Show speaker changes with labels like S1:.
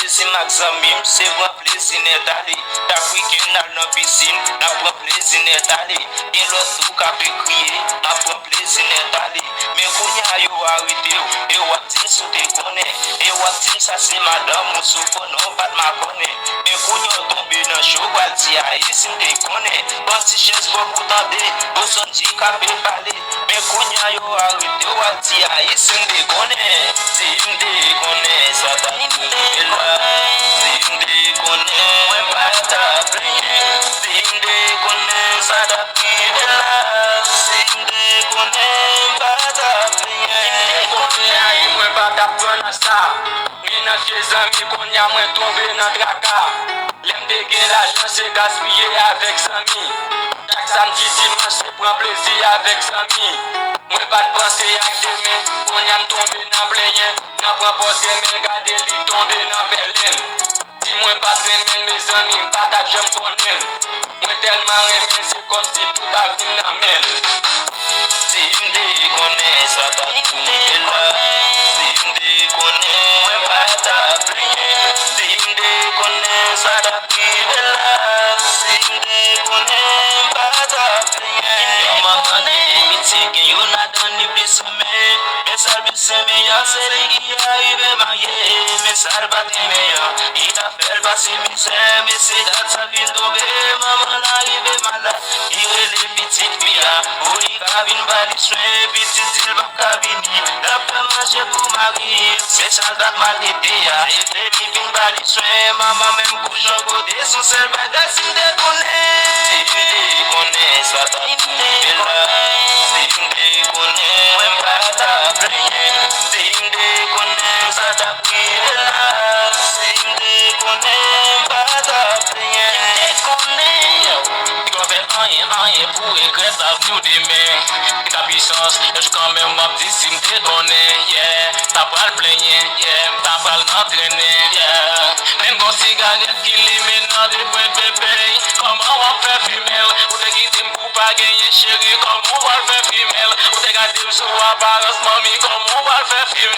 S1: plaisir mak zanmim, se pran plaisir net ale. Ta weekend al nan piscine, na pran plaisir net ale. Gen lot tou ka pe kriye, na pran plaisir net ale. Men kounya yo arite yo, e wak din sou te konen. E wak din sa se madame ou sou konon pat ma konen. Men kounya tombe nan show wal ti a isim te konen. Banti ches bo koutande, bo son di ka pe pale. Men kounya yo arite yo wal ti a isim te konen. Si imde konen, sa ta konen la. Si imde konen, mwen pata plenye. Si imde konen, sa ta konen la. Si imde konen, pata plenye. Imde konen, ayi mwen pata pren sa. Mwen nan chez ami konya mwen tombe nan traka. Lem de gen l'argent se gaspillé avec zami. Chaque samedi dimanche se prend plaisir avec zami. Mwen pat pense ak demain, konya m tombe nan plenye. Nan pran pos remen gade li tombe nan Berlin. Si mwen pat remen mes amis, m pat ak jem konen. Mwen telman remen se kom si tout avin nan men. Si mde konen, sa ta konen la. Si mde konen, mwen pat ap plenye. Si mde konen, sa ta konen la. Si mde konen, pat ap plenye. Yo maman de biti gen yo nadan ni blisame. Men sal blisame ya se le ki arrive mariye. Men sal bati meya, ita fel basi mise. Men se dat sa vin dobe, maman arrive malade. Ire le petit mia, ou li kabine bali soin. Petit il va kabini, la pe manger pour mari. Men sal dat malite ya, ete li bin bali soin. Maman même koujon gode, sou sel bagay si mde konen. Si mde konen, sa ta konen la. Si mde konen, mwen pata plenye. Si mde konen, sa ta konen la. Si mde konen, pata plenye. Mde konen, yo fait rien pour regretter l'avenir demain. Ta puissance, je quand même m'a dit si m'te donné, yeah. T'as pas le plaigner, yeah. T'as pas l'entraîner, yeah. Même quand cigarette qui l'émène dans des points de bébé. Comment on fait femelle? Ou te quitter pour pas gagner chérie? Comment on va le faire femelle? Ou te garder sur apparence, mamie? Comment on va le faire femelle?